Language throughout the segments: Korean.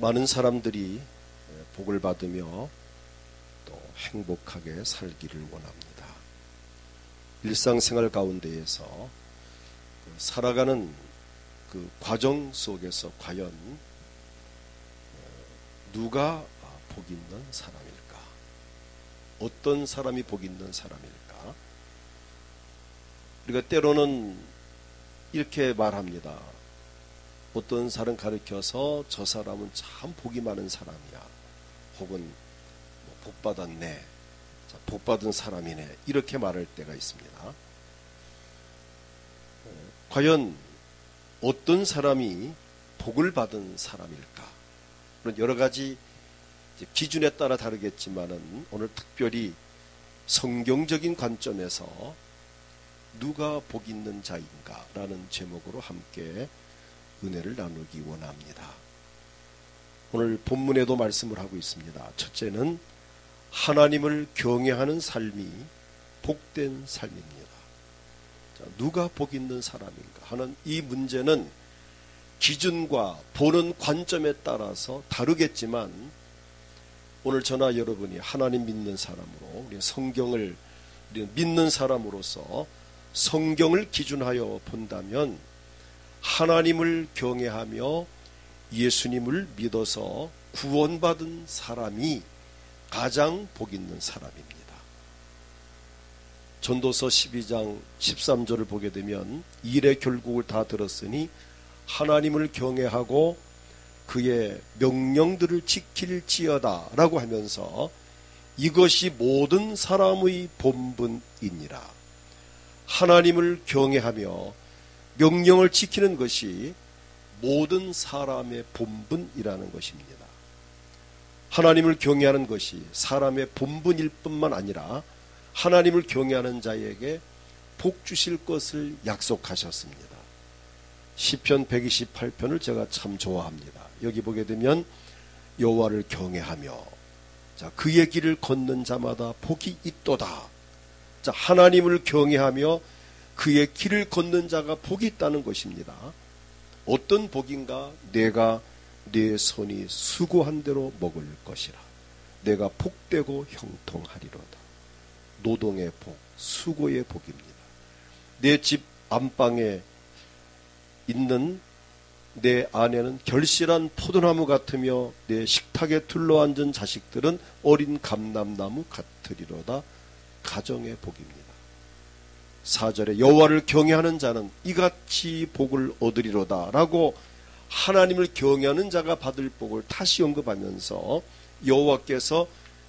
많은 사람들이 복을 받으며 또 행복하게 살기를 원합니다. 일상생활 가운데에서 살아가는 그 과정 속에서 과연 누가 복 있는 사람일까? 어떤 사람이 복 있는 사람일까? 우리가 때로는 이렇게 말합니다. 어떤 사람 가르쳐서 저 사람은 참 복이 많은 사람이야. 혹은 복 받았네. 복 받은 사람이네. 이렇게 말할 때가 있습니다. 과연 어떤 사람이 복을 받은 사람일까? 그런 여러 가지 기준에 따라 다르겠지만은 오늘 특별히 성경적인 관점에서 누가 복 있는 자인가라는 제목으로 함께 은혜를 나누기 원합니다. 오늘 본문에도 말씀을 하고 있습니다. 첫째는 하나님을 경외하는 삶이 복된 삶입니다. 자, 누가 복 있는 사람인가 하는 이 문제는 기준과 보는 관점에 따라서 다르겠지만 오늘 저나 여러분이 하나님 믿는 사람으로 우리 성경을 믿는 사람으로서 성경을 기준하여 본다면 하나님을 경외하며 예수님을 믿어서 구원받은 사람이 가장 복 있는 사람입니다. 전도서 12장 13절을 보게 되면 일의 결국을 다 들었으니 하나님을 경외하고 그의 명령들을 지킬지어다 라고 하면서 이것이 모든 사람의 본분이니라. 하나님을 경외하며 명령을 지키는 것이 모든 사람의 본분이라는 것입니다. 하나님을 경외하는 것이 사람의 본분일 뿐만 아니라 하나님을 경외하는 자에게 복 주실 것을 약속하셨습니다. 시편 128편을 제가 참 좋아합니다. 여기 보게 되면 여호와를 경외하며 자, 그의 길을 걷는 자마다 복이 있도다. 자, 하나님을 경외하며 그의 길을 걷는 자가 복이 있다는 것입니다. 어떤 복인가? 내가 내 손이 수고한 대로 먹을 것이라. 내가 복되고 형통하리로다. 노동의 복, 수고의 복입니다. 내 집 안방에 있는 내 아내는 결실한 포도나무 같으며 내 식탁에 둘러앉은 자식들은 어린 감람나무 같으리로다. 가정의 복입니다. 4절에 여호와를 경외하는 자는 이같이 복을 얻으리로다 라고 하나님을 경외하는 자가 받을 복을 다시 언급하면서 여호와께서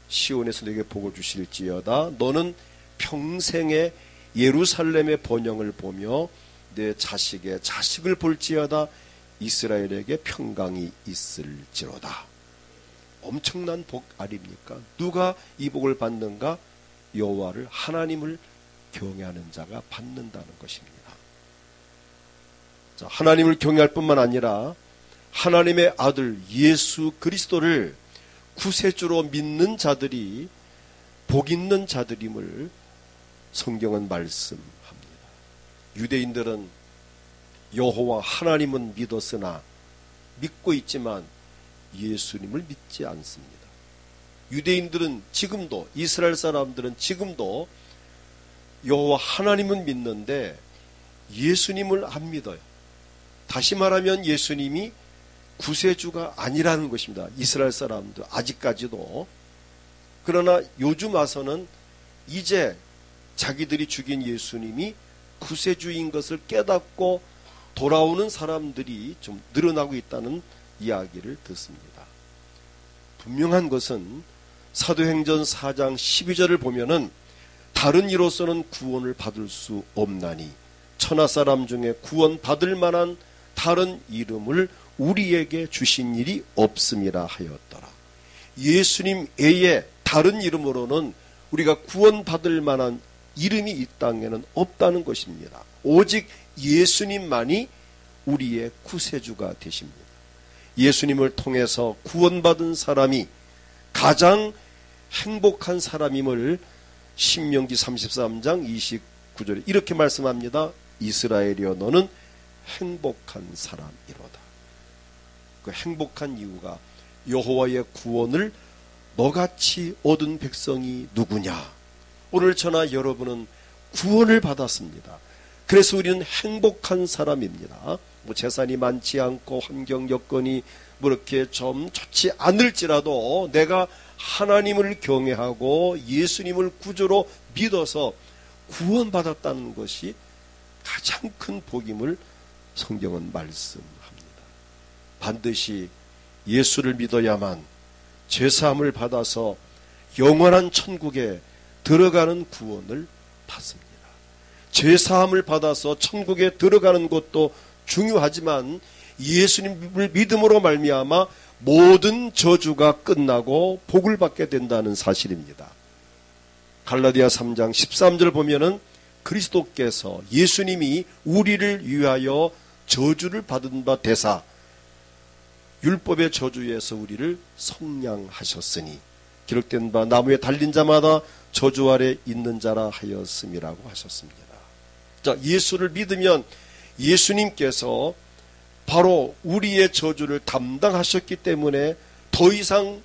시온에서 내게 복을 주실지어다. 너는 평생에 예루살렘의 번영을 보며 내 자식의 자식을 볼지어다. 이스라엘에게 평강이 있을지로다. 엄청난 복 아닙니까? 누가 이 복을 받는가? 여호와를 하나님을 경외하는 자가 받는다는 것입니다. 자, 하나님을 경외할 뿐만 아니라 하나님의 아들 예수 그리스도를 구세주로 믿는 자들이 복 있는 자들임을 성경은 말씀합니다. 유대인들은 여호와 하나님은 믿었으나 믿고 있지만 예수님을 믿지 않습니다. 유대인들은 지금도 이스라엘 사람들은 지금도 여호와 하나님은 믿는데 예수님을 안 믿어요. 다시 말하면 예수님이 구세주가 아니라는 것입니다. 이스라엘 사람들 아직까지도. 그러나 요즘 와서는 이제 자기들이 죽인 예수님이 구세주인 것을 깨닫고 돌아오는 사람들이 좀 늘어나고 있다는 이야기를 듣습니다. 분명한 것은 사도행전 4장 12절을 보면은 다른 이로서는 구원을 받을 수 없나니 천하 사람 중에 구원 받을 만한 다른 이름을 우리에게 주신 일이 없음이라 하였더라. 예수님 외에 다른 이름으로는 우리가 구원 받을 만한 이름이 이 땅에는 없다는 것입니다. 오직 예수님만이 우리의 구세주가 되십니다. 예수님을 통해서 구원받은 사람이 가장 행복한 사람임을 신명기 33장 29절에 이렇게 말씀합니다. 이스라엘이여 너는 행복한 사람이로다. 그 행복한 이유가 여호와의 구원을 너같이 얻은 백성이 누구냐? 오늘 저나 여러분은 구원을 받았습니다. 그래서 우리는 행복한 사람입니다. 뭐 재산이 많지 않고 환경 여건이 뭐 이렇게 좀 좋지 않을지라도 내가 하나님을 경외하고 예수님을 구주로 믿어서 구원받았다는 것이 가장 큰 복임을 성경은 말씀합니다. 반드시 예수를 믿어야만 죄사함을 받아서 영원한 천국에 들어가는 구원을 받습니다. 죄사함을 받아서 천국에 들어가는 것도 중요하지만 예수님을 믿음으로 말미암아 모든 저주가 끝나고 복을 받게 된다는 사실입니다. 갈라디아 3장 13절 보면은 그리스도께서 예수님이 우리를 위하여 저주를 받은 바 되사 율법의 저주에서 우리를 속량하셨으니 기록된 바 나무에 달린 자마다 저주 아래 있는 자라 하였음이라고 하셨습니다. 자, 예수를 믿으면 예수님께서 바로 우리의 저주를 담당하셨기 때문에 더 이상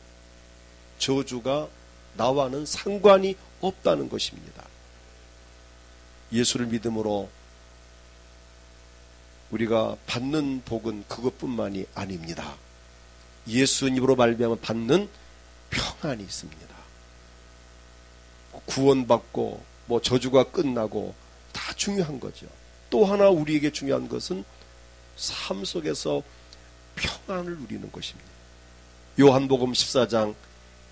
저주가 나와는 상관이 없다는 것입니다. 예수를 믿음으로 우리가 받는 복은 그것뿐만이 아닙니다. 예수님으로 말미암아 받는 평안이 있습니다. 구원받고 뭐 저주가 끝나고 다 중요한 거죠. 또 하나 우리에게 중요한 것은 삶 속에서 평안을 누리는 것입니다. 요한복음 14장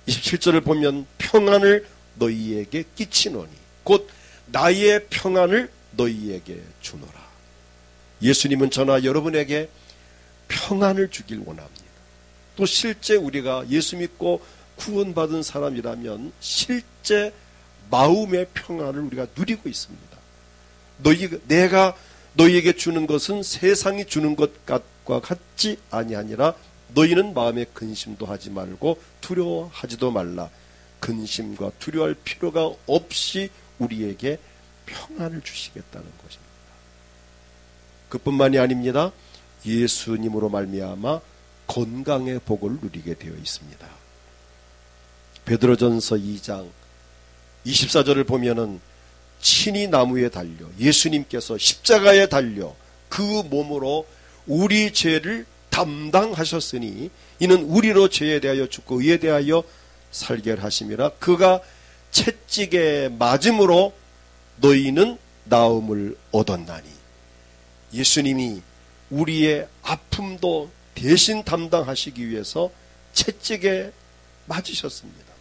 27절을 보면 평안을 너희에게 끼치노니 곧 나의 평안을 너희에게 주노라. 예수님은 저나 여러분에게 평안을 주길 원합니다. 또 실제 우리가 예수 믿고 구원받은 사람이라면 실제 마음의 평안을 우리가 누리고 있습니다. 내가 너희에게 주는 것은 세상이 주는 것과 같지 아니하니라. 너희는 마음에 근심도 하지 말고 두려워하지도 말라. 근심과 두려워할 필요가 없이 우리에게 평안을 주시겠다는 것입니다. 그뿐만이 아닙니다. 예수님으로 말미암아 건강의 복을 누리게 되어 있습니다. 베드로전서 2장 24절을 보면은 친히 나무에 달려 예수님께서 십자가에 달려 그 몸으로 우리 죄를 담당하셨으니 이는 우리로 죄에 대하여 죽고 의에 대하여 살게 하심이라. 그가 채찍에 맞음으로 너희는 나음을 얻었나니. 예수님이 우리의 아픔도 대신 담당하시기 위해서 채찍에 맞으셨습니다.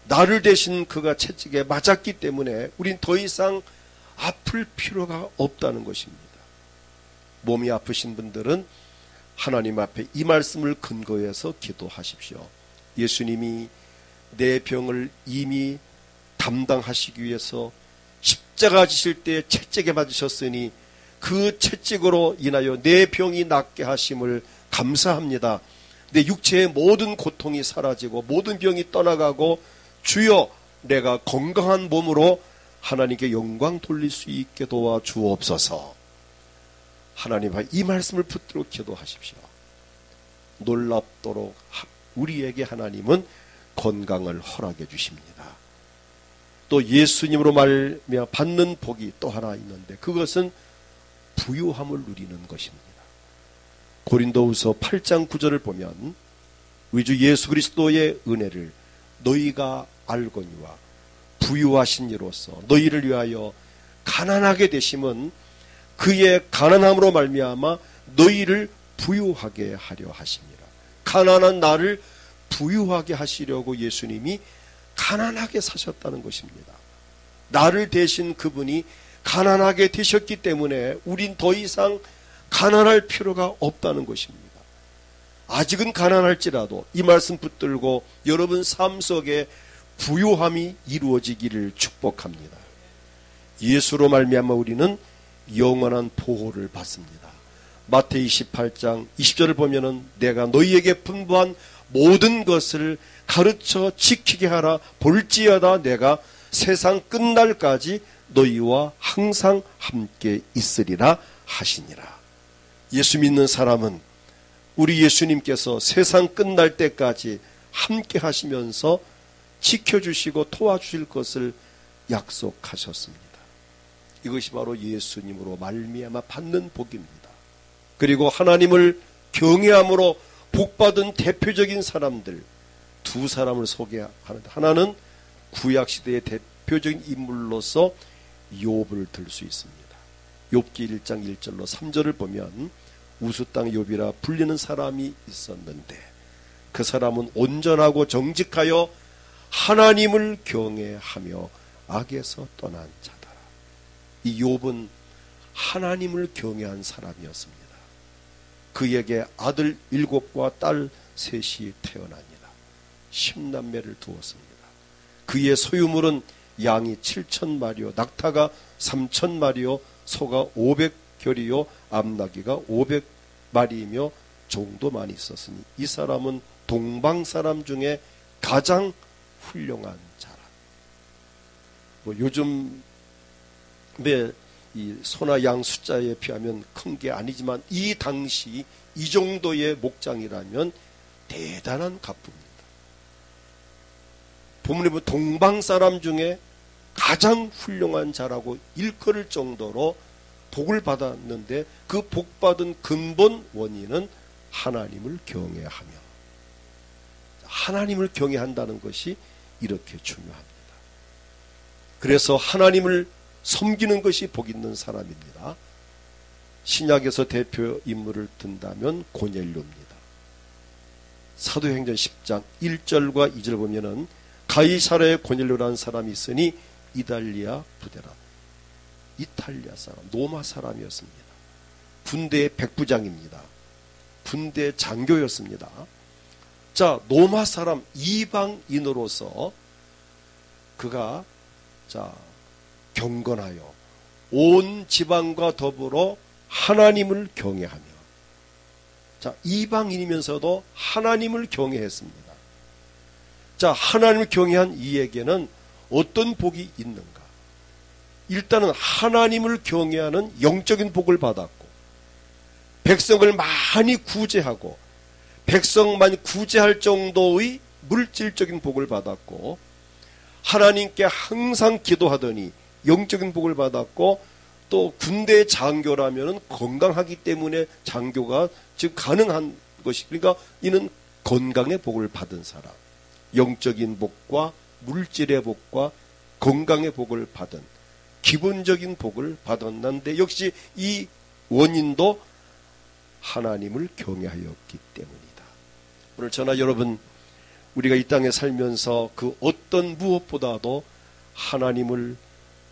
나를 대신 그가 채찍에 맞았기 때문에 우린 더 이상 아플 필요가 없다는 것입니다. 몸이 아프신 분들은 하나님 앞에 이 말씀을 근거해서 기도하십시오. 예수님이 내 병을 이미 담당하시기 위해서 십자가 지실 때 채찍에 맞으셨으니 그 채찍으로 인하여 내 병이 낫게 하심을 감사합니다. 내 육체의 모든 고통이 사라지고 모든 병이 떠나가고 주여 내가 건강한 몸으로 하나님께 영광 돌릴 수 있게 도와 주옵소서. 하나님 이 말씀을 붙들어 기도하십시오. 놀랍도록 우리에게 하나님은 건강을 허락해 주십니다. 또 예수님으로 말미암아 받는 복이 또 하나 있는데 그것은 부유함을 누리는 것입니다. 고린도후서 8장 9절을 보면 우리 주 예수 그리스도의 은혜를 너희가 알거니와 부유하신 이로써 너희를 위하여 가난하게 되심은 그의 가난함으로 말미암아 너희를 부유하게 하려 하십니다. 가난한 나를 부유하게 하시려고 예수님이 가난하게 사셨다는 것입니다. 나를 대신 그분이 가난하게 되셨기 때문에 우린 더 이상 가난할 필요가 없다는 것입니다. 아직은 가난할지라도 이 말씀 붙들고 여러분 삶 속에 부유함이 이루어지기를 축복합니다. 예수로 말미암아 우리는 영원한 보호를 받습니다. 마태이 28장 20절을 보면은 내가 너희에게 분부한 모든 것을 가르쳐 지키게 하라. 볼지어다 내가 세상 끝날까지 너희와 항상 함께 있으리라 하시니라. 예수 믿는 사람은 우리 예수님께서 세상 끝날 때까지 함께 하시면서 지켜주시고 도와주실 것을 약속하셨습니다. 이것이 바로 예수님으로 말미암아 받는 복입니다. 그리고 하나님을 경외함으로 복받은 대표적인 사람들 두 사람을 소개하는데, 하나는 구약시대의 대표적인 인물로서 욥을 들 수 있습니다. 욥기 1장 1절로 3절을 보면 우수땅 욥이라 불리는 사람이 있었는데 그 사람은 온전하고 정직하여 하나님을 경외하며 악에서 떠난 자다. 이 욥은 하나님을 경외한 사람이었습니다. 그에게 아들 7과 딸 3이 태어나니라. 10남매를 두었습니다. 그의 소유물은 양이 7,000마리요 낙타가 3,000마리요 소가 500결이요 암나귀가 500마리이며 종도 많이 있었으니 이 사람은 동방 사람 중에 가장 훌륭한 자라. 요즘의 이 소나 양 숫자에 비하면 큰 게 아니지만 이 당시 이 정도의 목장이라면 대단한 가품입니다. 본문에 보면 동방 사람 중에 가장 훌륭한 자라고 일컬을 정도로 복을 받았는데 그 복받은 근본 원인은 하나님을 경외하며, 하나님을 경외한다는 것이 이렇게 중요합니다. 그래서 하나님을 섬기는 것이 복 있는 사람입니다. 신약에서 대표 인물을 든다면 고넬료입니다. 사도행전 10장 1절과 2절 보면은 가이사랴에 고넬료라는 사람이 있으니 이달리아 부대라. 이탈리아 사람, 로마 사람이었습니다. 군대의 백부장입니다. 군대 장교였습니다. 자, 로마 사람 이방인으로서 그가 경건하여 온 지방과 더불어 하나님을 경외하며, 이방인이면서도 하나님을 경외했습니다. 하나님을 경외한 이에게는 어떤 복이 있는가? 일단은 하나님을 경외하는 영적인 복을 받았고, 백성을 많이 구제하고 백성만 구제할 정도의 물질적인 복을 받았고, 하나님께 항상 기도하더니 영적인 복을 받았고, 또 군대 장교라면 건강하기 때문에 장교가 지금 가능한 것이, 그러니까 이는 건강의 복을 받은 사람, 영적인 복과 물질의 복과 건강의 복을 받은 기본적인 복을 받았는데, 역시 이 원인도 하나님을 경외하였기 때문이다. 오늘 저나 여러분, 우리가 이 땅에 살면서 그 어떤 무엇보다도 하나님을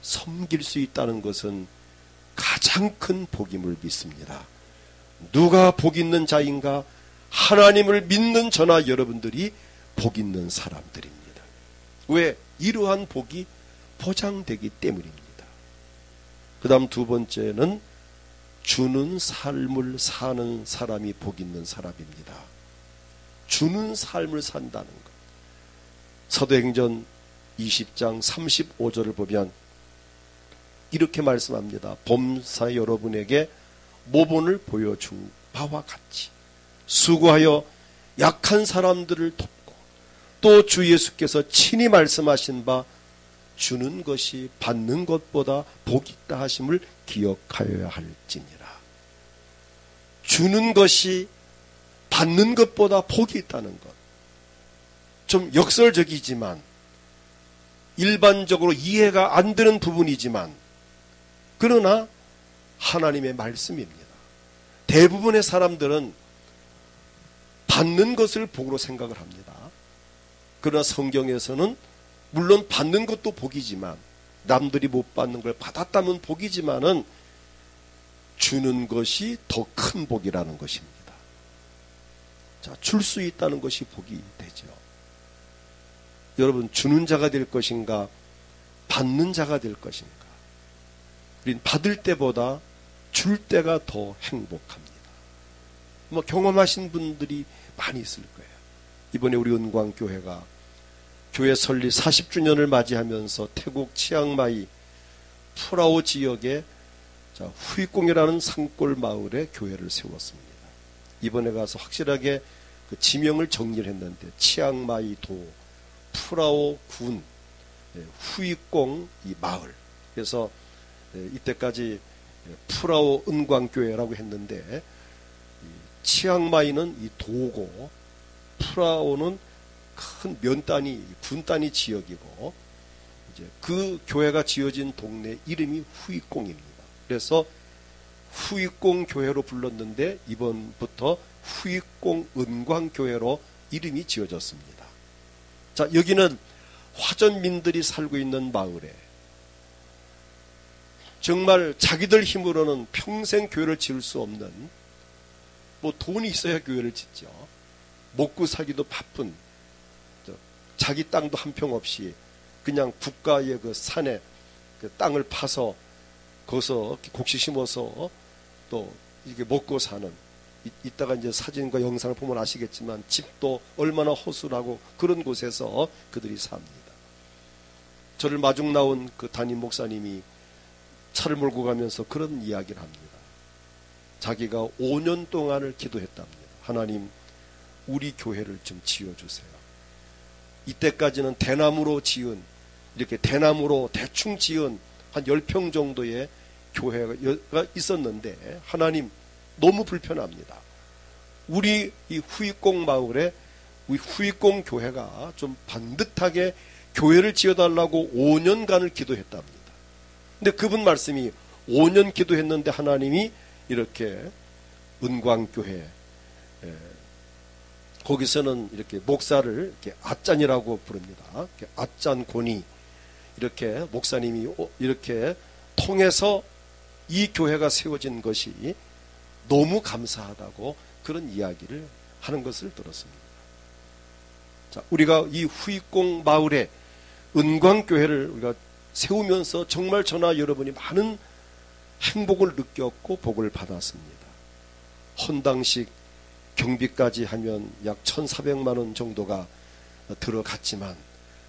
섬길 수 있다는 것은 가장 큰 복임을 믿습니다. 누가 복 있는 자인가? 하나님을 믿는 저나 여러분들이 복 있는 사람들입니다. 왜? 이러한 복이 보장되기 때문입니다. 그 다음 두 번째는 주는 삶을 사는 사람이 복 있는 사람입니다. 주는 삶을 산다는 것. 사도행전 20장 35절을 보면 이렇게 말씀합니다. 범사 여러분에게 모본을 보여준 바와 같이 수고하여 약한 사람들을 돕고, 또 주 예수께서 친히 말씀하신 바 주는 것이 받는 것보다 복이 있다 하심을 기억하여야 할지니라. 주는 것이 받는 것보다 복이 있다는 것. 좀 역설적이지만, 일반적으로 이해가 안 되는 부분이지만, 그러나 하나님의 말씀입니다. 대부분의 사람들은 받는 것을 복으로 생각을 합니다. 그러나 성경에서는 물론 받는 것도 복이지만, 남들이 못 받는 걸 받았다면 복이지만은 주는 것이 더 큰 복이라는 것입니다. 줄 수 있다는 것이 복이 되죠. 여러분, 주는 자가 될 것인가, 받는 자가 될 것인가? 우린 받을 때보다 줄 때가 더 행복합니다. 경험하신 분들이 많이 있을 거예요. 이번에 우리 은광교회가 교회 설립 40주년을 맞이하면서 태국 치앙마이 푸라오 지역에 후이공이라는 산골 마을에 교회를 세웠습니다. 이번에 가서 확실하게 그 지명을 정리를 했는데 치앙마이 도, 프라오 군, 후이공 이 마을. 그래서 이때까지 프라오 은광교회라고 했는데 치앙마이는 이 도고 프라오는 큰 면단위, 군단위 지역이고 이제 그 교회가 지어진 동네 이름이 후이공입니다. 그래서 후이공 교회로 불렀는데 이번부터 후이공 은광교회로 이름이 지어졌습니다. 자, 여기는 화전민들이 살고 있는 마을에 정말 자기들 힘으로는 평생 교회를 지을 수 없는, 뭐 돈이 있어야 교회를 짓죠. 먹고 살기도 바쁜, 자기 땅도 한 평 없이 그냥 국가의 그 산에 그 땅을 파서 거기서 곡식 심어서 또 이게 먹고 사는, 이따가 이제 사진과 영상을 보면 아시겠지만 집도 얼마나 허술하고 그런 곳에서 그들이 삽니다. 저를 마중 나온 그 담임 목사님이 차를 몰고 가면서 그런 이야기를 합니다. 자기가 5년 동안을 기도했답니다. 하나님, 우리 교회를 좀 지어주세요. 이때까지는 대나무로 지은, 이렇게 대나무로 대충 지은 한 10평 정도의 교회가 있었는데 하나님, 너무 불편합니다. 우리 이 후이공 마을에 우리 후이공 교회가 좀 반듯하게 교회를 지어달라고 5년간을 기도했답니다. 근데 그분 말씀이 5년 기도했는데 하나님이 이렇게 은광교회, 거기서는 이렇게 목사를 이렇게 아짠이라고 부릅니다. 아짠곤이 이렇게 목사님이 이렇게 통해서 이 교회가 세워진 것이 너무 감사하다고 그런 이야기를 하는 것을 들었습니다. 자, 우리가 이 후이공 마을에 은광교회를 우리가 세우면서 정말 저나 여러분이 많은 행복을 느꼈고 복을 받았습니다. 헌당식 경비까지 하면 약 1,400만 원 정도가 들어갔지만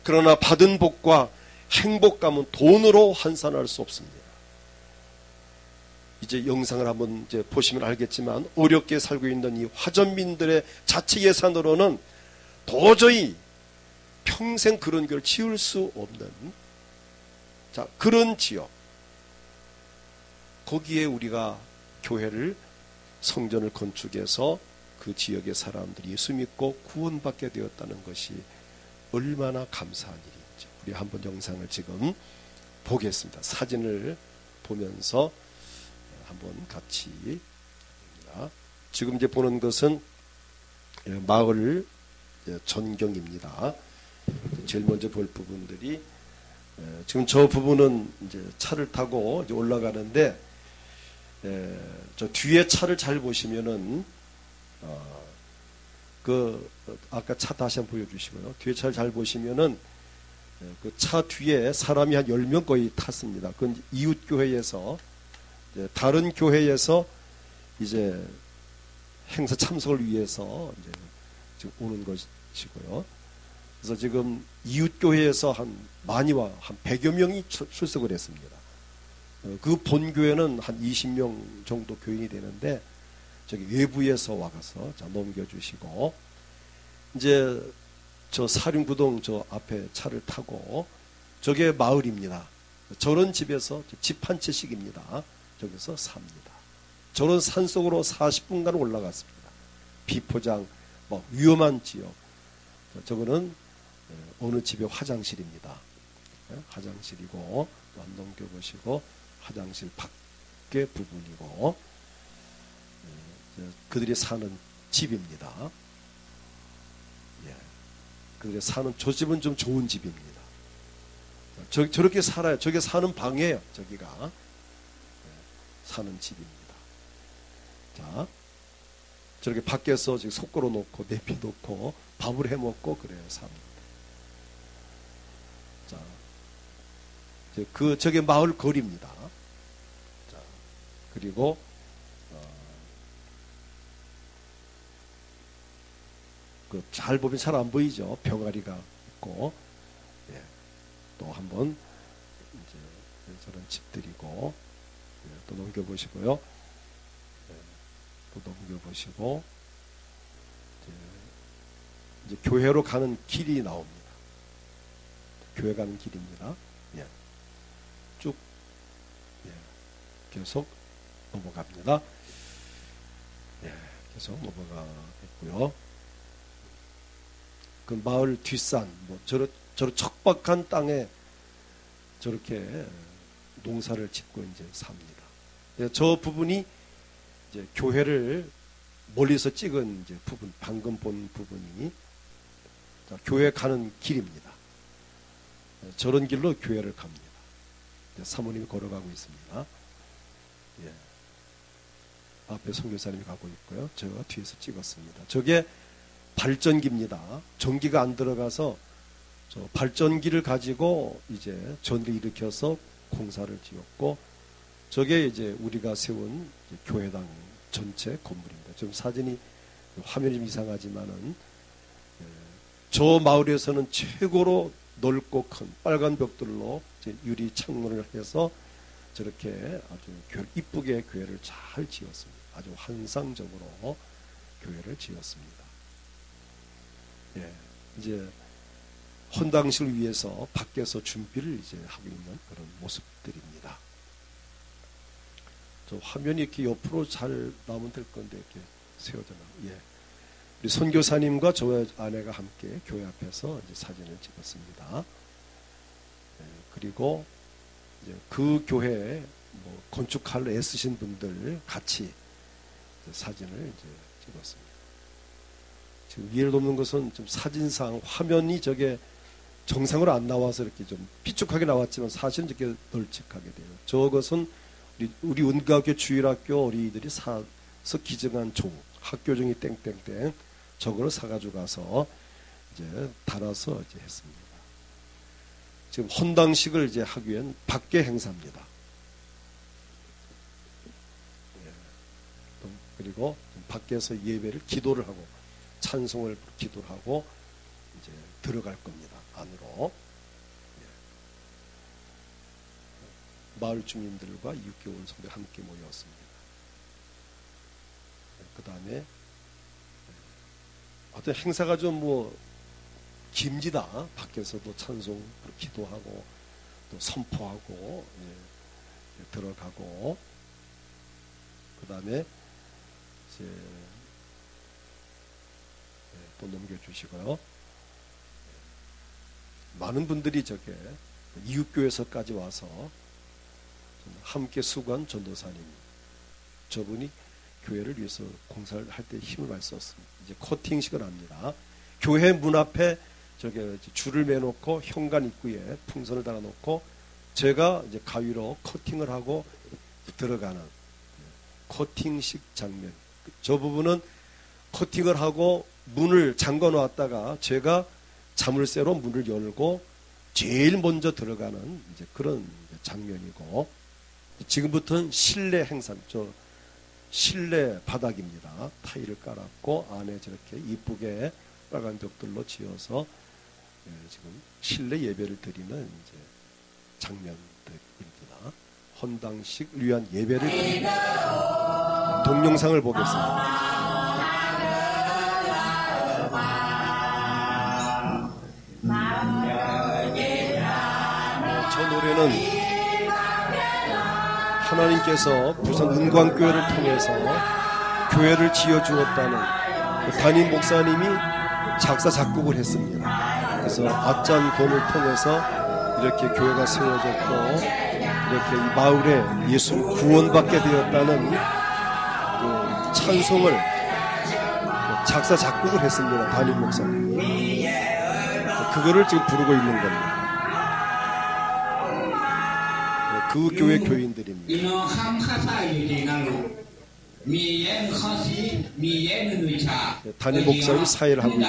그러나 받은 복과 행복감은 돈으로 환산할 수 없습니다. 이제 영상을 한번 이제 보시면 알겠지만 어렵게 살고 있는 이 화전민들의 자체 예산으로는 도저히 평생 그런 걸 지을 수 없는, 자, 그런 지역, 거기에 우리가 교회를, 성전을 건축해서 그 지역의 사람들이 예수 믿고 구원받게 되었다는 것이 얼마나 감사한 일인지 우리 한번 영상을 지금 보겠습니다. 사진을 보면서 한번 같이 봅니다. 지금 이제 보는 것은 마을 전경입니다. 제일 먼저 볼 부분들이 지금 저 부분은 이제 차를 타고 이제 올라가는데 저 뒤에 차를 잘 보시면은 그 아까 차 다시 한번 보여주시고요. 뒤에 차를 잘 보시면은 그 차 뒤에 사람이 한 10명 거의 탔습니다. 그건 이웃 교회에서 다른 교회에서 이제 행사 참석을 위해서 이제 지금 오는 것이고요. 그래서 지금 이웃 교회에서 많이 와 한 100여 명이 출석을 했습니다. 그 본교회는 한 20명 정도 교인이 되는데 저기 외부에서 와가서 자 넘겨주시고 이제 저 사륜구동 저 앞에 차를 타고 저게 마을입니다. 저런 집에서 집 한 채씩입니다. 저기서 삽니다. 저런 산속으로 40분간 올라갔습니다. 비포장 뭐 위험한 지역. 저거는 어느 집의 화장실입니다. 화장실이고 한 넘겨보시고 화장실 밖의 부분이고 그들이 사는 집입니다. 예. 그들이 사는 저 집은 좀 좋은 집입니다. 저렇게 살아요. 저게 사는 방이에요. 저기가 사는 집입니다. 자, 저렇게 밖에서 지금 속 걸어 놓고 내비 놓고 밥을 해 먹고 그래요 삽니다. 자, 저게 마을 거리입니다. 자, 그리고 잘 보면 잘 안 보이죠. 병아리가 있고, 예. 또 한번 이제 저런 집들이고, 예. 또 넘겨보시고요. 예. 또 넘겨보시고, 이제 교회로 가는 길이 나옵니다. 교회 가는 길입니다. 예. 쭉 예. 계속 넘어갑니다. 예. 계속 넘어가겠고요. 그 마을 뒷산, 뭐 저런 척박한 땅에 저렇게 농사를 짓고 이제 삽니다. 예. 저 부분이 이제 교회를 멀리서 찍은 이제 부분, 방금 본 부분이 교회 가는 길입니다. 저런 길로 교회를 갑니다. 사모님이 걸어가고 있습니다. 예. 앞에 선교사님이 가고 있고요. 제가 뒤에서 찍었습니다. 저게 발전기입니다. 전기가 안 들어가서 저 발전기를 가지고 이제 전기를 일으켜서 공사를 지었고, 저게 이제 우리가 세운 이제 교회당 전체 건물입니다. 지금 사진이 화면이 좀 이상하지만은 저 마을에서는 최고로 넓고 큰 빨간 벽돌로 유리 창문을 해서 저렇게 아주 이쁘게 교회를 잘 지었습니다. 아주 환상적으로 교회를 지었습니다. 예, 이제 헌당식을 위해서 밖에서 준비를 이제 하고 있는 그런 모습들입니다. 저 화면이 이렇게 옆으로 잘 나오면 될 건데 이렇게 세워져 나오고, 예. 우리 선교사님과 저와 아내가 함께 교회 앞에서 이제 사진을 찍었습니다. 예, 그리고 이제 그 교회에 뭐 건축할 애쓰신 분들 같이 이제 사진을 이제 찍었습니다. 지금 이해를 돕는 것은 좀 사진상 화면이 저게 정상으로 안 나와서 이렇게 좀 삐죽하게 나왔지만 사실은 이렇게 널찍하게 돼요. 저것은 우리 은가교 주일학교 어린이들이 사서 기증한 종, 학교종이 땡땡땡 저거를 사가지고 가서 이제 달아서 이제 했습니다. 지금 헌당식을 이제 하기 위한 밖에 행사입니다. 예. 그리고 밖에서 예배를 기도를 하고 찬송을 기도를 하고 이제 들어갈 겁니다. 안으로. 예. 마을 주민들과 6개월 성도 함께 모였습니다. 그 다음에 어떤 행사가 좀 뭐 깁니다. 밖에서도 찬송 기도하고 또 선포하고 예, 들어가고 그 다음에 이제 예, 또 넘겨주시고요. 많은 분들이 저게 이웃교회에서까지 와서 함께 수고한 전도사님, 저분이 교회를 위해서 공사를 할 때 힘을 많이 썼습니다. 이제 커팅식을 합니다. 교회 문 앞에 저게 줄을 매놓고 현관 입구에 풍선을 달아놓고 제가 이제 가위로 커팅을 하고 들어가는 커팅식 장면. 저 부분은 커팅을 하고 문을 잠궈 놓았다가 제가 자물쇠로 문을 열고 제일 먼저 들어가는 이제 그런 장면이고, 지금부터는 실내 행사죠. 실내 바닥입니다. 타일을 깔았고 안에 저렇게 이쁘게 빨간 벽돌로 지어서 지금 실내 예배를 드리는 이제 장면들입니다. 헌당식을 위한 예배를 드립니다. 동영상을 보겠습니다. 저 노래는 하나님께서 부산 은광교회를 통해서 교회를 지어주었다는 담임 목사님이 작사 작곡을 했습니다. 그래서 아짠곰을 통해서 이렇게 교회가 세워졌고 이렇게 이 마을에 예수 구원받게 되었다는 그 찬송을 작사 작곡을 했습니다. 담임 목사님이. 그거를 지금 부르고 있는 겁니다. 그 교회 교인들입니다. 담임 목사님 사회를 하고 있는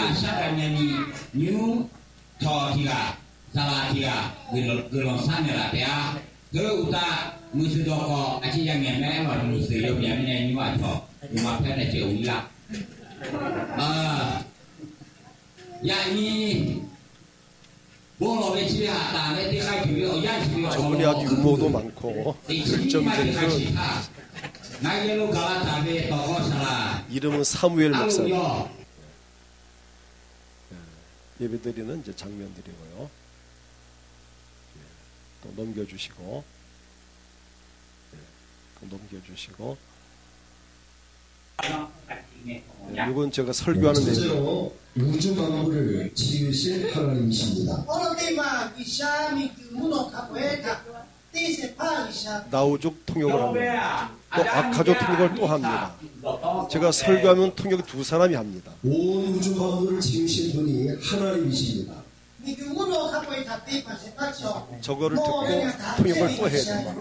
저분이 아주 유머도 많고 열정적이고 이름은 사무엘 목사님. 예배드리는 이제 장면들이고요. 또 넘겨주시고, 또 넘겨주시고. 이건 제가 설교하는 내용. 첫째로 우주 만물을 지으신 하나님이십니다. 나우족 통역을 합니다. 또 아카족 통역을 또 합니다. 제가 설교하면 통역 두 사람이 합니다. 온 우주 만물을 지으신 분이 하나님이십니다. 저거를 듣고 통역을 또 해야 됩니다.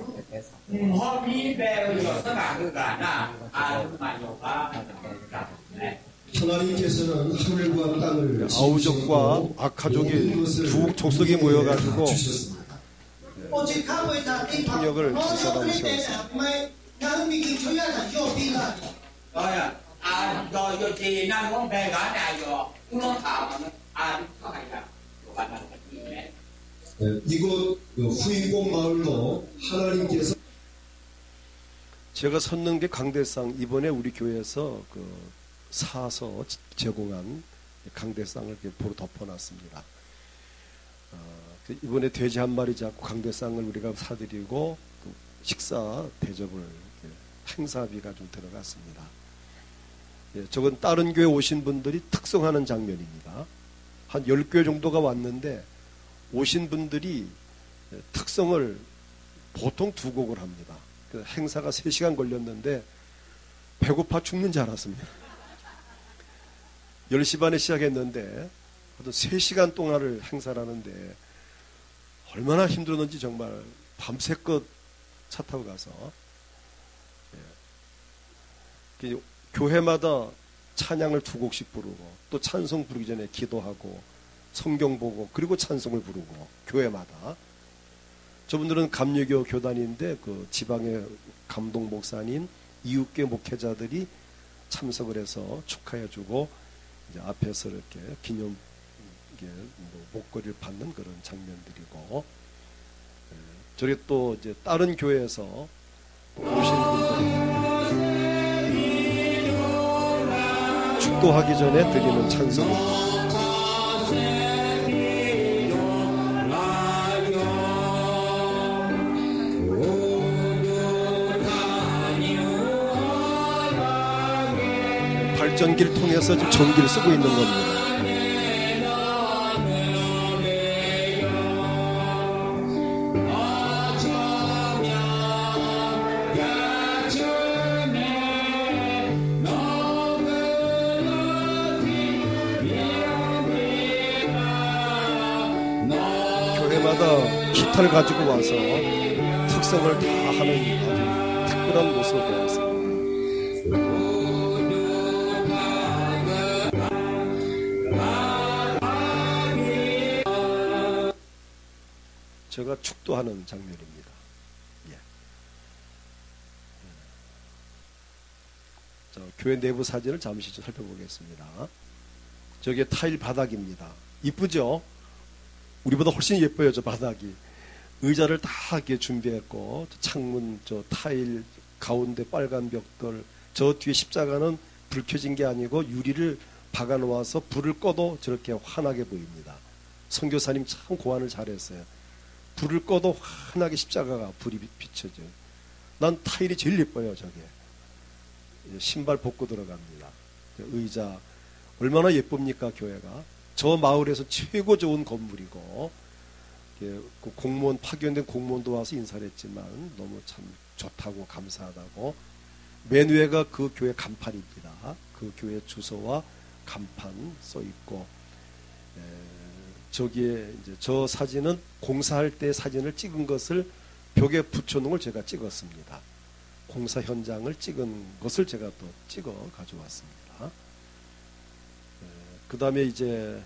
하나님께서는 하늘과 땅을 아우족과 아카족이 두 족속이 모여가지고 통역을 두 사람이 세웠습니다. 이곳 후이공 마을도 하나님께서 제가 섰는 게 강대상, 이번에 우리 교회에서 사서 제공한 강대상을 이렇게 보러 덮어놨습니다. 이번에 돼지 한 마리 잡고 강대상을 우리가 사드리고 식사 대접을 행사비가 좀 들어갔습니다. 저건 다른 교회 오신 분들이 특성하는 장면입니다. 한 10교회 정도가 왔는데 오신 분들이 특성을 보통 두 곡을 합니다. 행사가 3시간 걸렸는데 배고파 죽는 줄 알았습니다. 10시 반에 시작했는데 3시간 동안을 행사를 하는데 얼마나 힘들었는지 정말 밤새껏 차 타고 가서 교회마다 찬양을 2곡씩 부르고 또 찬송 부르기 전에 기도하고 성경 보고 그리고 찬송을 부르고 교회마다 저분들은 감리교 교단인데 그 지방의 감동 목사님 이웃교 목회자들이 참석을 해서 축하해주고 이제 앞에서 이렇게 기념 목걸이를 받는 그런 장면들이고 저리 또 이제 다른 교회에서 또 오신 분들이 축도하기 전에 드리는 찬송입니다. 발전기를 통해서 지금 전기를 쓰고 있는 겁니다. 교회마다 기타를 가지고 와서 특성을 다 하는 아주 특별한 모습을 보였습니다. 제가 축도하는 장면입니다. 자, 교회 내부 사진을 잠시 좀 살펴보겠습니다. 저게 타일 바닥입니다. 이쁘죠? 우리보다 훨씬 예뻐요, 저 바닥이. 의자를 다 이렇게 준비했고, 창문, 저 타일, 가운데 빨간 벽돌, 저 뒤에 십자가는 불 켜진 게 아니고 유리를 박아 놓아서 불을 꺼도 저렇게 환하게 보입니다. 선교사님 참 고안을 잘했어요. 불을 꺼도 환하게 십자가가 불이 비춰져요. 난 타일이 제일 예뻐요, 저게. 신발 벗고 들어갑니다. 의자. 얼마나 예쁩니까, 교회가. 저 마을에서 최고 좋은 건물이고, 그 공무원, 파견된 공무원도 와서 인사를 했지만, 너무 참 좋다고 감사하다고. 맨 위에가 그 교회 간판입니다. 그 교회 주소와 간판 써 있고, 저기에 이제 저 사진은 공사할 때 사진을 찍은 것을 벽에 붙여놓은 걸 제가 찍었습니다. 공사 현장을 찍은 것을 제가 또 찍어 가져왔습니다. 그 다음에 이제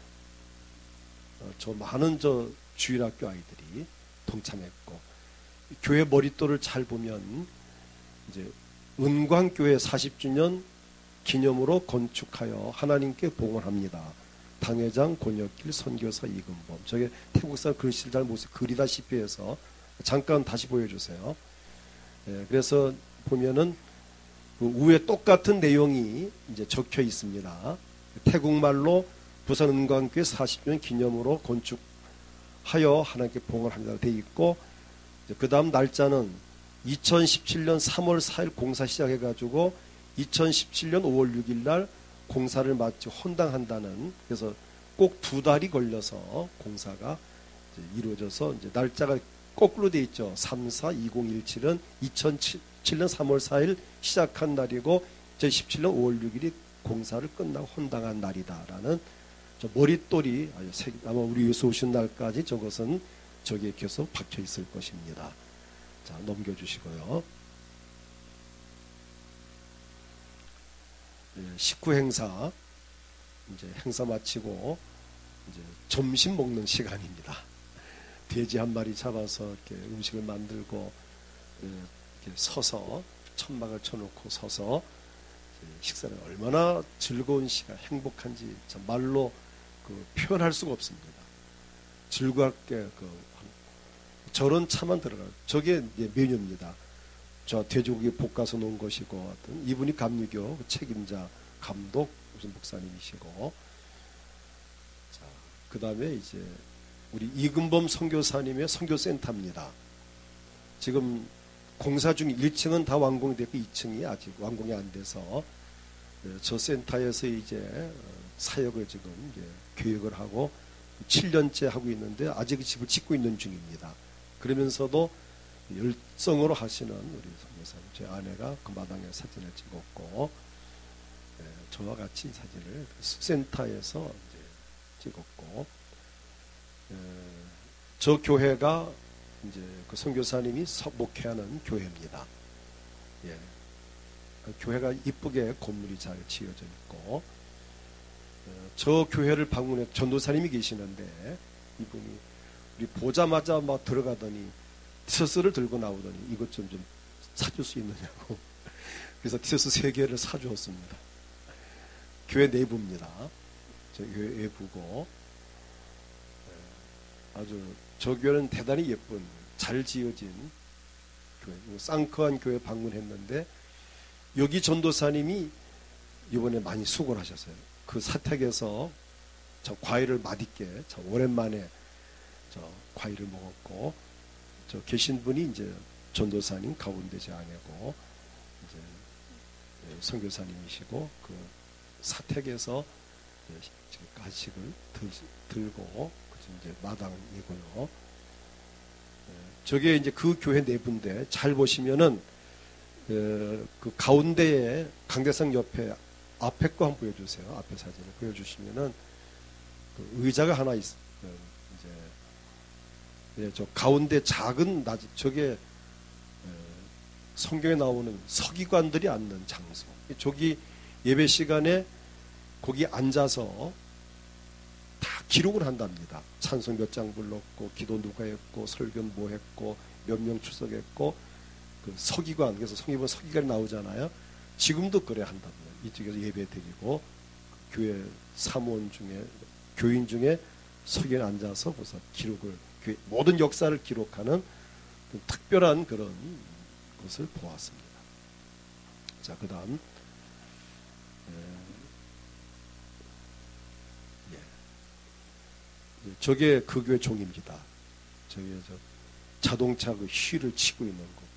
저 많은 저 주일학교 아이들이 동참했고, 교회 머릿돌을 잘 보면 이제 은광교회 40주년 기념으로 건축하여 하나님께 봉헌합니다. 당회장 권혁길 선교사 이금범. 저게 태국사 글씨를 잘 못 그리다시피 해서 잠깐 다시 보여주세요. 그래서 보면은 그 위에 똑같은 내용이 이제 적혀 있습니다. 태국말로 부산 은광교회 40주년 기념으로 건축하여 하나님께 봉헌합니다 되어 있고, 그 다음 날짜는 2017년 3월 4일 공사 시작해가지고 2017년 5월 6일 날 공사를 마치 헌당한다는, 그래서 꼭 2달이 걸려서 공사가 이루어져서 이제 날짜가 거꾸로 돼 있죠. 3-4-2017은 2007년 3월 4일 시작한 날이고 2017년 5월 6일이 공사를 끝나고 헌당한 날이다라는 머릿돌이 아마 우리 예수 오신 날까지 저것은 저기에 계속 박혀 있을 것입니다. 자, 넘겨주시고요. 식구 행사, 이제 행사 마치고 이제 점심 먹는 시간입니다. 돼지 한 마리 잡아서 이렇게 음식을 만들고, 이렇게 서서 천막을 쳐놓고 서서 식사를, 얼마나 즐거운 시간, 행복한지 참 말로 표현할 수가 없습니다. 즐겁게 저런 차만 들어가요. 저게 이제 메뉴입니다. 저 돼지고기 볶아서 놓은 것이고, 이분이 감리교 책임자 감독 무슨 목사님이시고, 자, 그 다음에 이제 우리 이근범 선교사님의 선교센터입니다. 지금 공사 중 1층은 다 완공이 됐고 2층이 아직 완공이 안 돼서 저 센터에서 이제 사역을 지금 이제 계획을 하고 7년째 하고 있는데 아직 집을 짓고 있는 중입니다. 그러면서도 열성으로 하시는 우리 선교사님, 제 아내가 그 마당에 사진을 찍었고, 저와 같이 사진을 센터에서 이제 찍었고, 저 교회가 이제 그 선교사님이 목회하는 교회입니다. 예. 그 교회가 이쁘게 건물이 잘 지어져 있고, 저 교회를 방문해 전도사님이 계시는데, 이분이 우리 보자마자 막 들어가더니 티셔츠를 들고 나오더니 이것 좀 사줄 수 있느냐고. 그래서 티셔츠 3개를 사주었습니다. 교회 내부입니다. 저 교회 내부고, 아주 저 교회는 대단히 예쁜 잘 지어진 교회, 쌍커한 교회 방문했는데, 여기 전도사님이 이번에 많이 수고를 하셨어요. 그 사택에서 저 과일을 맛있게 저 오랜만에 저 과일을 먹었고, 저 계신 분이 이제 전도사님 가운데 제 아내고 이제 선교사님이시고, 그 사택에서 간식을 들고 이제 마당이고요. 저게 이제 그 교회 내부인데, 잘 보시면은 그 가운데에 강대상 옆에 앞에 거 한번 보여주세요. 앞에 사진을 보여주시면은 그 의자가 하나 있어요. 이제 저 가운데 작은 저게 성경에 나오는 서기관들이 앉는 장소. 저기 예배 시간에 거기 앉아서 다 기록을 한답니다. 찬송 몇 장 불렀고, 기도 누가 했고, 설교 뭐 했고, 몇 명 출석했고, 그 서기관, 그래서 성경에 서기관이 나오잖아요. 지금도 그래 한답니다. 이쪽에서 예배 드리고, 교회 사무원 중에, 교인 중에 서기관에 앉아서 그래서 기록을, 모든 역사를 기록하는 특별한 그런 것을 보았습니다. 자, 그 다음. 저게 그 교회 종입니다. 저게 자동차 그 휠을 치고 있는 거고요.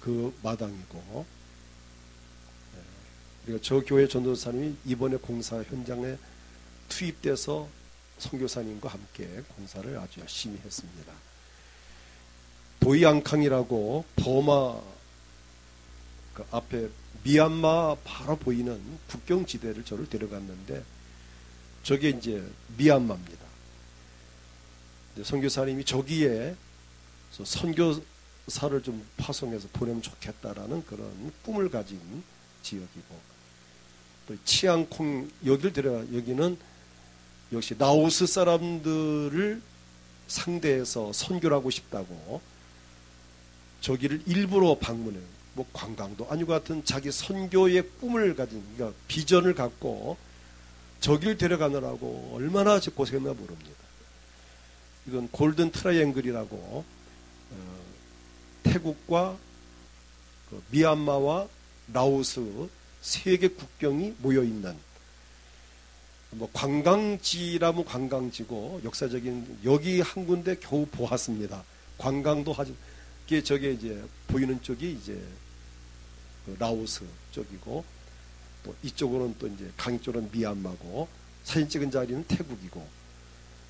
그 마당이고, 그리고 저 교회 전도사님이 이번에 공사 현장에 투입돼서 선교사님과 함께 공사를 아주 열심히 했습니다. 도이앙캉이라고 버마 그 앞에 미얀마 바로 보이는 국경지대를 저를 데려갔는데, 저게 이제 미얀마입니다. 선교사님이 저기에 선교사를 좀 파송해서 보내면 좋겠다라는 그런 꿈을 가진 지역이고, 또 치앙콩 여기를 데려가, 여기는 역시 라오스 사람들을 상대해서 선교를 하고 싶다고 저기를 일부러 방문해요. 뭐 관광도 아니고 같은 자기 선교의 꿈을 가진, 그러니까 비전을 갖고 저길 데려가느라고 얼마나 고생했나 모릅니다. 이건 골든 트라이앵글이라고 태국과 미얀마와 라오스 세 개 국경이 모여있는 뭐 관광지라면 관광지고 역사적인 여기 한 군데 겨우 보았습니다. 관광도 하지. 이게 저게 이제 보이는 쪽이 이제 그 라오스 쪽이고 또 이쪽으로는 또 이제 강이 쪽은 미얀마고 사진 찍은 자리는 태국이고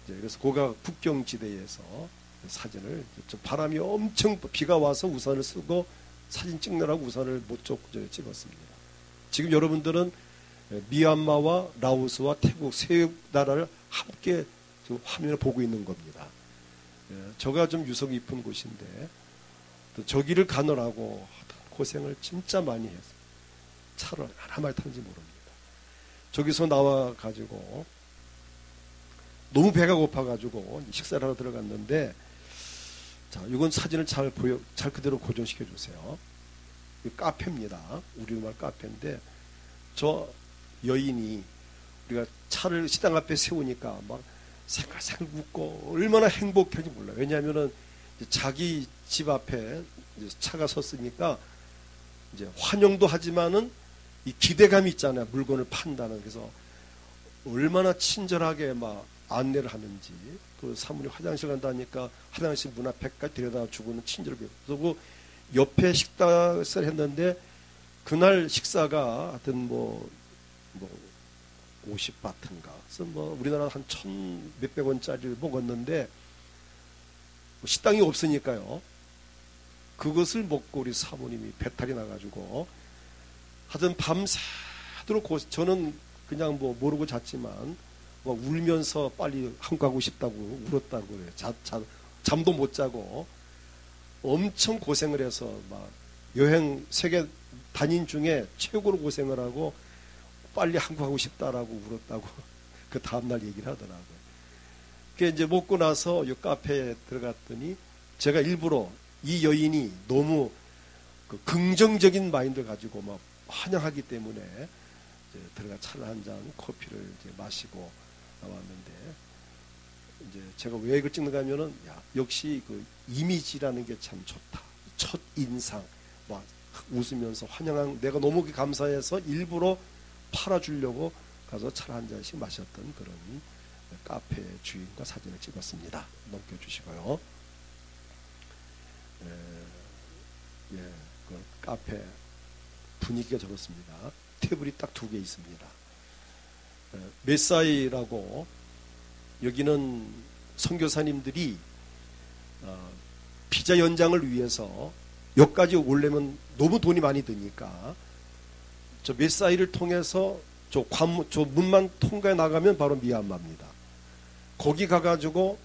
이제 그래서 고가 국경지대에서 사진을 좀 바람이 엄청 비가 와서 우산을 쓰고 사진 찍느라고 우산을 못 쫓고 찍었습니다. 지금 여러분들은 미얀마와 라오스와 태국 세 나라를 함께 화면을 보고 있는 겁니다. 저가 좀 유서 깊은 곳인데 또 저기를 가느라고 고생을 진짜 많이 했어요. 차를 하나만 타는지 모릅니다. 저기서 나와가지고 너무 배가 고파가지고 식사를 하러 들어갔는데 자, 이건 사진을 잘 그대로 고정시켜 주세요. 카페입니다. 우리말 카페인데 저 여인이 우리가 차를 시장 앞에 세우니까 막 생글생글 웃고 얼마나 행복한지 몰라요. 왜냐하면은 자기 집 앞에 차가 섰으니까 이제 환영도 하지만은 이 기대감이 있잖아요. 물건을 판다는. 그래서 얼마나 친절하게 막 안내를 하는지. 그 사모님 화장실 간다니까 화장실 문 앞에까지 데려다 주고는 친절을 그리고 옆에 식당을 했는데 그날 식사가 하여튼 뭐 50바트인가. 그래서 뭐 우리나라 한 1,000 몇백 원짜리를 먹었는데 식당이 없으니까요. 그것을 먹고 우리 사모님이 배탈이 나가지고 하여튼 밤새도록 저는 그냥 뭐 모르고 잤지만 막 울면서 빨리 한국 가고 싶다고 울었다고 그래요. 잠도 못 자고 엄청 고생을 해서 막 여행 세계 다닌 중에 최고로 고생을 하고 빨리 한국 가고 싶다라고 울었다고 그 다음날 얘기를 하더라고요. 그 이제 먹고 나서 이 카페에 들어갔더니 제가 일부러 이 여인이 너무 그 긍정적인 마인드를 가지고 막 환영하기 때문에 이제 들어가 차를 한 잔 커피를 이제 마시고 나왔는데 이제 제가 왜 이걸 찍는가 하면은 야, 역시 그 이미지라는 게 참 좋다. 첫 인상 막 웃으면서 환영한 내가 너무 감사해서 일부러 팔아주려고 가서 차를 한 잔씩 마셨던 그런 카페 주인과 사진을 찍었습니다. 넘겨주시고요. 그 카페 분위기가 저렇습니다. 테이블이 딱 2개 있습니다. 메사이라고 여기는 선교사님들이 비자 연장을 위해서 여기까지 오려면 너무 돈이 많이 드니까 저 메사이를 통해서 저 문만 통과해 나가면 바로 미얀마입니다. 거기 가가지고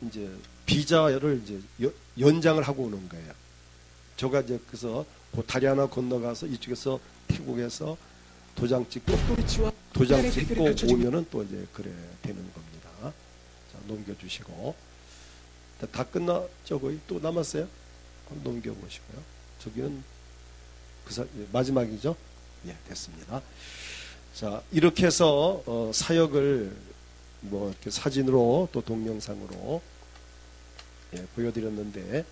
이제 비자를 이제 연장을 하고 오는 거예요. 저가 이제 그래서 그 다리 하나 건너가서 이쪽에서 태국에서 도장 찍고 오면은 또 이제 그래 되는 겁니다. 자, 넘겨주시고 다 끝났죠? 거의 또 남았어요? 넘겨보시고요. 저기는 마지막이죠? 예, 됐습니다. 자, 이렇게 해서 사역을 뭐 이렇게 사진으로 또 동영상으로 보여드렸는데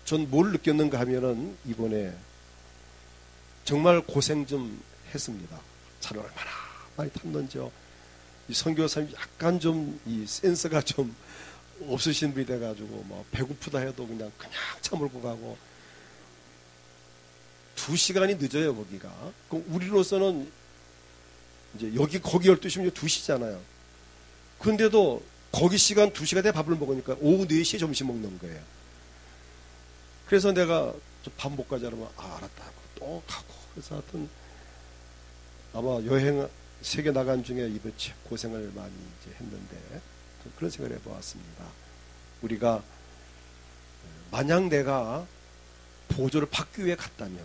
전 뭘 느꼈는가 하면은 이번에 정말 고생 좀 했습니다. 차를 얼마나 많이 탔는지요. 이 선교사님 약간 좀 이 센스가 좀 없으신 분이 돼가지고 뭐 배고프다 해도 그냥 차 몰고 가고 2시간이 늦어요 거기가. 그럼 우리로서는 이제 거기 12시면 2시잖아요. 그런데도 거기 시간 2시간 돼 밥을 먹으니까 오후 4시에 점심 먹는 거예요. 그래서 내가 밥 못 가자 그러면 알았다 하고 또 가고 그래서 하여튼 아마 여행 세계 나간 중에 이번 고생을 많이 이제 했는데 그런 생각을 해보았습니다. 우리가 만약 내가 보조를 받기 위해 갔다면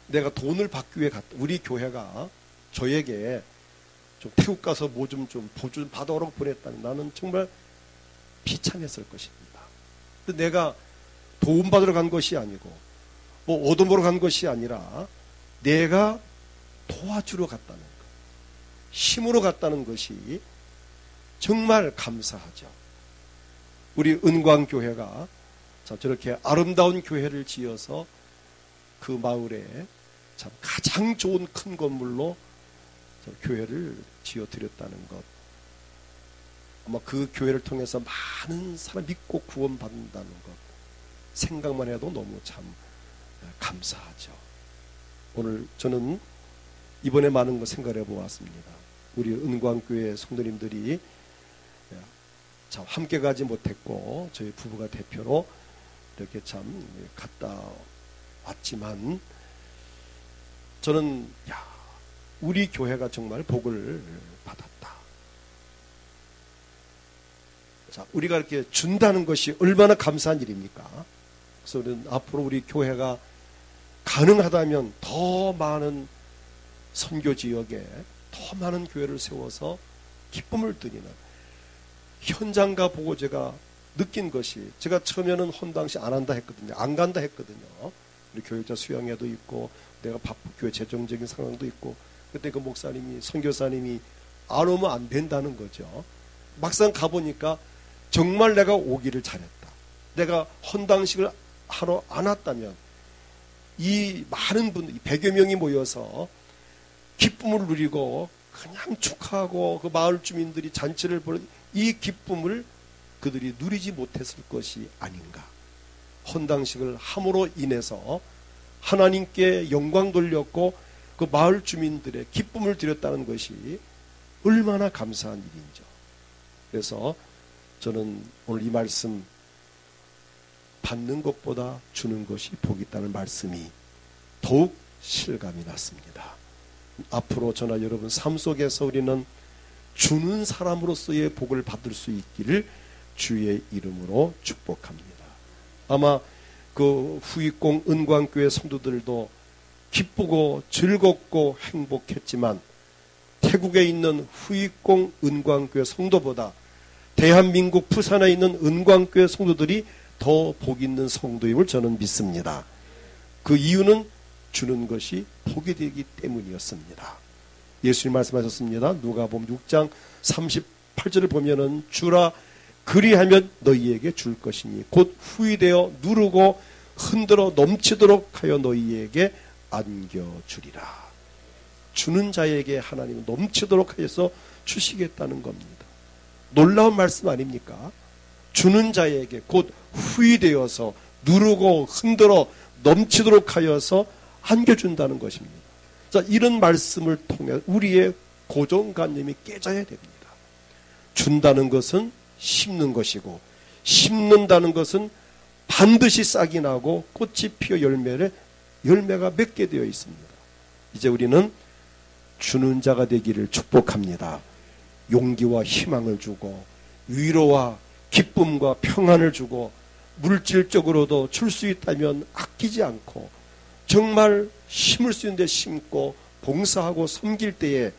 내가 돈을 받기 위해 갔다 우리 교회가 저에게 좀 태국 가서 뭐 좀 보조 좀 받아오라고 보냈다면 나는 정말 비참했을 것입니다. 근데 내가 도움 받으러 간 것이 아니고 뭐 얻어보러 간 것이 아니라 내가 도와주러 갔다는 것, 힘으로 갔다는 것이 정말 감사하죠. 우리 은광교회가 저렇게 아름다운 교회를 지어서 그 마을에 참 가장 좋은 큰 건물로 교회를 지어드렸다는 것, 아마 그 교회를 통해서 많은 사람 믿고 구원받는다는 것 생각만 해도 너무 참 감사하죠. 오늘 저는 이번에 많은 거 생각해 보았습니다. 우리 은광교회 성도님들이 참 함께 가지 못했고 저희 부부가 대표로 이렇게 참 갔다 왔지만 저는 우리 교회가 정말 복을 받았다. 자, 우리가 이렇게 준다는 것이 얼마나 감사한 일입니까? 그래서 우리는 앞으로 우리 교회가 가능하다면 더 많은 선교 지역에 더 많은 교회를 세워서 기쁨을 드리는, 현장가 보고 제가 느낀 것이, 제가 처음에는 헌당시 안 한다 했거든요. 안 간다 했거든요. 우리 교육자 수양회도 있고 내가 바쁜 교회 재정적인 상황도 있고, 그때 그 목사님이, 선교사님이 안 오면 안 된다는 거죠. 막상 가보니까 정말 내가 오기를 잘했다. 내가 헌당식을 하러 안 왔다면 이 많은 분들, 100여 명이 모여서 기쁨을 누리고 그냥 축하하고 그 마을 주민들이 잔치를 벌이는 이 기쁨을 그들이 누리지 못했을 것이 아닌가. 헌당식을 함으로 인해서 하나님께 영광 돌렸고 그 마을 주민들의 기쁨을 드렸다는 것이 얼마나 감사한 일인지. 그래서 저는 오늘 이 말씀, 받는 것보다 주는 것이 복이 있다는 말씀이 더욱 실감이 났습니다. 앞으로 저나 여러분 삶 속에서 우리는 주는 사람으로서의 복을 받을 수 있기를 주의 이름으로 축복합니다. 아마 그 후익공 은광교회 성도들도 기쁘고 즐겁고 행복했지만 태국에 있는 후익공 은광교회 성도보다 대한민국 부산에 있는 은광교회 성도들이 더 복 있는 성도임을 저는 믿습니다. 그 이유는 주는 것이 복이 되기 때문이었습니다. 예수님 말씀하셨습니다. 누가복음 6장 38절을 보면은 주라 그리하면 너희에게 줄 것이니 곧 후이되어 누르고 흔들어 넘치도록 하여 너희에게 안겨주리라. 주는 자에게 하나님은 넘치도록 하여서 주시겠다는 겁니다. 놀라운 말씀 아닙니까? 주는 자에게 곧 후이되어서 누르고 흔들어 넘치도록 하여서 안겨준다는 것입니다. 자, 이런 말씀을 통해 우리의 고정관념이 깨져야 됩니다. 준다는 것은 심는 것이고, 심는다는 것은 반드시 싹이 나고 꽃이 피어 열매가 맺게 되어 있습니다. 이제 우리는 주는 자가 되기를 축복합니다. 용기와 희망을 주고 위로와 기쁨과 평안을 주고 물질적으로도 줄 수 있다면 아끼지 않고 정말 심을 수 있는 데 심고 봉사하고 섬길 때에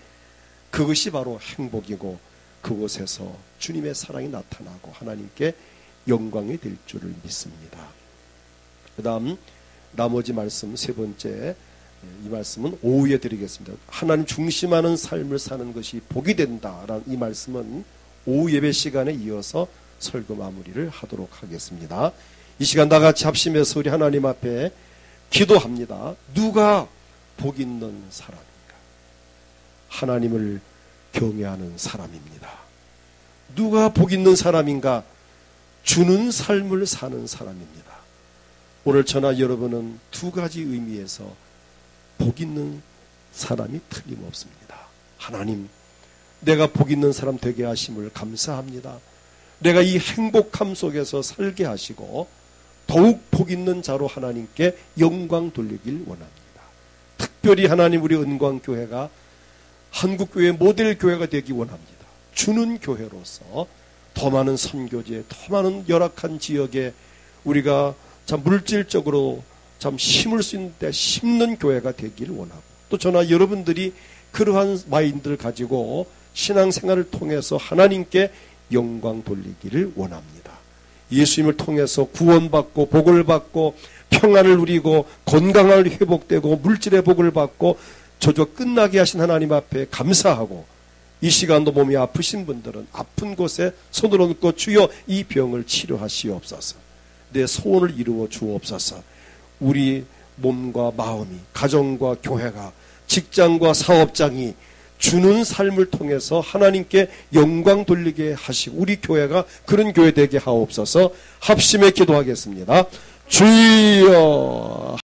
그것이 바로 행복이고 그곳에서 주님의 사랑이 나타나고 하나님께 영광이 될 줄을 믿습니다. 그 다음 나머지 말씀 세 번째, 이 말씀은 오후에 드리겠습니다. 하나님 중심하는 삶을 사는 것이 복이 된다라는 이 말씀은 오후 예배 시간에 이어서 설교 마무리를 하도록 하겠습니다. 이 시간 다 같이 합심해서 우리 하나님 앞에 기도합니다. 누가 복 있는 사람인가? 하나님을 경외하는 사람입니다. 누가 복 있는 사람인가? 주는 삶을 사는 사람입니다. 오늘 저나 여러분은 두 가지 의미에서 복 있는 사람이 틀림없습니다. 하나님, 내가 복 있는 사람 되게 하심을 감사합니다. 내가 이 행복함 속에서 살게 하시고 더욱 복 있는 자로 하나님께 영광 돌리길 원합니다. 특별히 하나님, 우리 은광교회가 한국교회 모델교회가 되기 원합니다. 주는 교회로서 더 많은 선교지에, 더 많은 열악한 지역에 우리가 참 물질적으로 참 심을 수 있는 데 심는 교회가 되기를 원하고, 또 저나 여러분들이 그러한 마인드를 가지고 신앙생활을 통해서 하나님께 영광 돌리기를 원합니다. 예수님을 통해서 구원받고 복을 받고 평안을 누리고 건강을 회복되고 물질의 복을 받고 저저 끝나게 하신 하나님 앞에 감사하고, 이 시간도 몸이 아프신 분들은 아픈 곳에 손을 얹고 주여 이 병을 치료하시옵소서, 내 소원을 이루어 주옵소서. 우리 몸과 마음이, 가정과 교회가, 직장과 사업장이 주는 삶을 통해서 하나님께 영광 돌리게 하시고 우리 교회가 그런 교회 되게 하옵소서. 합심해 기도하겠습니다. 주여